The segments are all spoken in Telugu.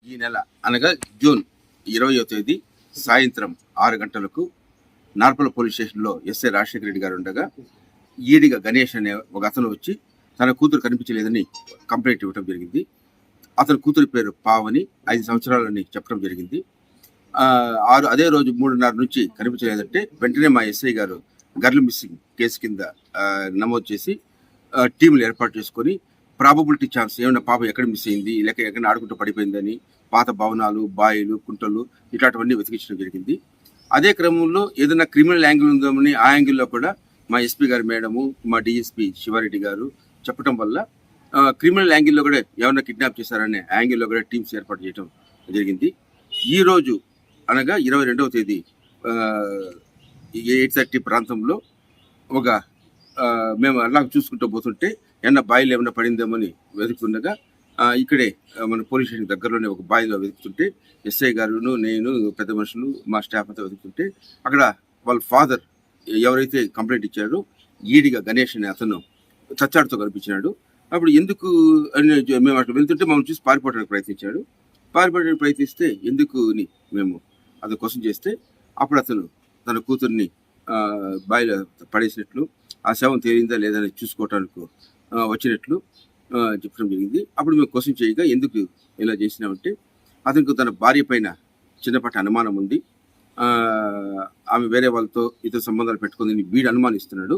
ఈ నెల అనగా జూన్ 20వ తేదీ సాయంత్రం 6 గంటలకు నార్పల పోలీస్ స్టేషన్లో ఎస్ఐ రాజశేఖర రెడ్డి గారు ఉండగా ఈడిగా గణేష్ అనే ఒక అతను వచ్చి తన కూతురు కనిపించలేదని కంప్లైంట్ ఇవ్వడం జరిగింది. అతని కూతురి పేరు పావని, 5 సంవత్సరాలని చెప్పడం జరిగింది. అదే రోజు 3:30 నుంచి కనిపించలేదంటే వెంటనే మా ఎస్ఐ గారు గర్ల్ మిస్సింగ్ కేసు కింద నమోదు చేసి టీంలు ఏర్పాటు చేసుకొని ప్రాబబిలిటీ ఛాన్స్ ఏమైనా పాప ఎక్కడ మిస్ అయింది, లేక ఎక్కడ ఆడుకుంటూ పడిపోయిందని పాత భవనాలు, బాయిలు, కుంటలు ఇట్లాంటివన్నీ వెతికించడం జరిగింది. అదే క్రమంలో ఏదైనా క్రిమినల్ యాంగిల్ ఉందామని ఆ యాంగిల్లో కూడా మా ఎస్పీ గారు మేడము, మా డిఎస్పీ శివారెడ్డి గారు చెప్పడం వల్ల క్రిమినల్ యాంగిల్లో కూడా ఏమైనా కిడ్నాప్ చేశారనే యాంగిల్లో కూడా టీమ్స్ ఏర్పాటు చేయడం జరిగింది. ఈరోజు అనగా 22వ తేదీ 8:30 ప్రాంతంలో ఒక మేము అలా చూసుకుంటూ పోతుంటే ఏమన్నా బాయిలు ఏమైనా పడిందేమని వెతుకుతుండగా ఇక్కడే మన పోలీస్ స్టేషన్ దగ్గరలోనే ఒక బాయిలో వెతుకుతుంటే ఎస్ఐ గారును, నేను, పెద్ద మనుషులు, మా స్టాఫ్ అంతా వెతుకుతుంటే అక్కడ వాళ్ళ ఫాదర్ ఎవరైతే కంప్లైంట్ ఇచ్చారో ఈడిగా గణేష్ అనే అతను చచ్చాడుతో కనిపించినాడు. అప్పుడు ఎందుకు అని మేము అట్లా వెళ్తుంటే మమ్మల్ని చూసి పారిపోవడానికి ప్రయత్నించాడు. పారిపోవడానికి ప్రయత్నిస్తే ఎందుకు అని మేము అది క్వశ్చన్ చేస్తే అప్పుడు అతను తన కూతుర్ని బాయిలో పడేసినట్లు, ఆ శవం తేలిందా లేదని చూసుకోవటానికి వచ్చినట్లు చెప్పడం జరిగింది. అప్పుడు మేము క్వశ్చన్ చేయగా ఎందుకు ఇలా చేసినామంటే అతనికి తన భార్య పైన చిన్నపాటి అనుమానం ఉంది, ఆమె వేరే వాళ్ళతో ఇతర సంబంధాలు పెట్టుకుందని వీడు అనుమానిస్తున్నాడు.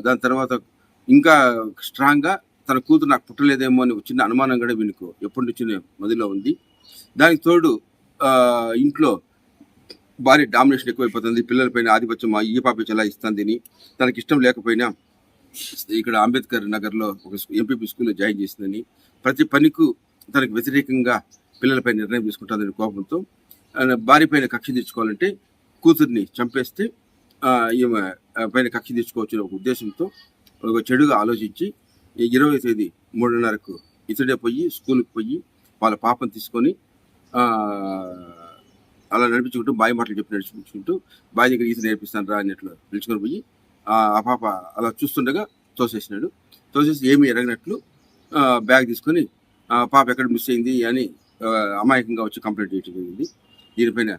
దాని తర్వాత ఇంకా స్ట్రాంగ్గా తన కూతురు నాకు పుట్టలేదేమో అని చిన్న అనుమానం కూడా వీనికి ఎప్పటి నుంచి మదిలో ఉంది. దానికి తోడు ఇంట్లో భార్య డామినేషన్ ఎక్కువైపోతుంది, పిల్లలపైన ఆధిపత్యం ఈ పాప చెలాయిస్తుందని, తనకి ఇష్టం లేకపోయినా ఇక్కడ అంబేద్కర్ నగర్లో ఒక ఎంపీపీ స్కూల్లో జాయిన్ చేసిందని, ప్రతి పనికి తనకు వ్యతిరేకంగా పిల్లలపై నిర్ణయం తీసుకుంటుందని కోపంతో భార్య పైన కక్ష తీర్చుకోవాలంటే కూతుర్ని చంపేస్తే ఈమె పైన కక్ష తీర్చుకోవచ్చు ఒక ఉద్దేశంతో ఒక చెడుగా ఆలోచించి 20వ తేదీ 3:30కు ఇతడే పోయి స్కూల్కి పోయి వాళ్ళ పాపను తీసుకొని అలా నడిపించుకుంటూ బావి మాటలు చెప్పి నడిపించుకుంటూ బావి దగ్గర ఈత నేర్పిస్తాను రా అన్నట్లు పిలుచుకొని పోయి ఆ పాప అలా చూస్తుండగా తోసేసినాడు. తోసేసి ఏమీ ఎరగినట్లు బ్యాగ్ తీసుకొని పాప ఎక్కడ మిస్ అయింది అని అమాయకంగా వచ్చి కంప్లైంట్ చేయడం జరిగింది. దీనిపైన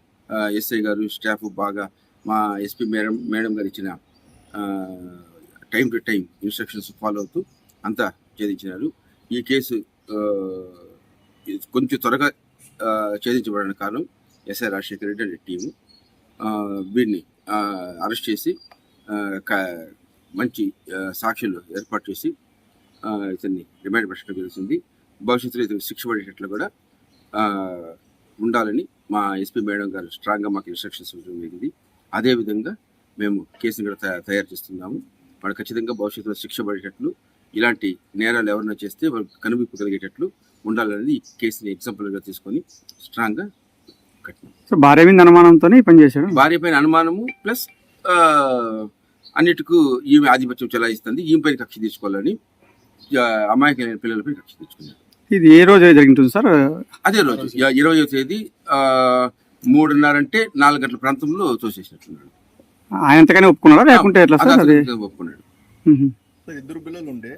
ఎస్ఐ గారు, స్టాఫ్ బాగా మా ఎస్పీ మేడం గారు ఇచ్చిన time to time instructions follow అవుతూ అంతా ఛేదించినారు. ఈ కేసు కొంచెం త్వరగా ఛేదించబడిన కారణం ఎస్ఐ రాజశేఖర రెడ్డి అనే టీము వీడిని అరెస్ట్ చేసి మంచి సాక్షులు ఏర్పాటు చేసి ఇతన్ని రిమాండ్ పెట్టడం జరుగుతుంది. భవిష్యత్తులో ఇతను శిక్ష పడేటట్లు కూడా ఉండాలని మా ఎస్పీ మేడం గారు స్ట్రాంగ్గా మాకు ఇన్స్ట్రక్షన్స్ ఇవ్వడం జరిగింది. అదేవిధంగా మేము కేసును కూడా తయారు చేస్తున్నాము. వాళ్ళు ఖచ్చితంగా భవిష్యత్తులో శిక్ష పడేటట్లు, ఇలాంటి నేరాలు ఎవరైనా చేస్తే వాళ్ళకి కనువిప్పు కలిగేటట్లు ఉండాలనేది ఈ కేసుని ఎగ్జాంపుల్గా తీసుకొని స్ట్రాంగ్గా కట్టినాం. సో భార్య మీద అనుమానంతోనే పనిచేశాడు. భార్య పైన అనుమానము ప్లస్ అన్నిటికూ ఈమె ఆధిపత్యం చెలాయిస్తుంది, ఈమె పైన కక్ష తీసుకోవాలని అమాయకమైన పిల్లలపై కక్ష తెచ్చుకున్నారు. ఇది ఏ రోజు జరిగింటుంది సార్? అదే రోజు 20వ తేదీ 3:30 అంటే 4 గంటల ప్రాంతంలో తోసేసినట్టున్నాడు. ఆయనంతగానే ఒప్పుకున్నారా లేకుంటే ఎట్లా సార్? అది ఒప్పుకున్నాడు. ఇద్దరు పిల్లలు ఉండే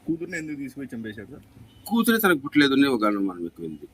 కూతురుని ఎందుకు తీసుకుపోయి చంపేశాడు సార్? కూతురే తనకు పుట్టలేదు అని ఒక అనుమానం ఎక్కువైంది.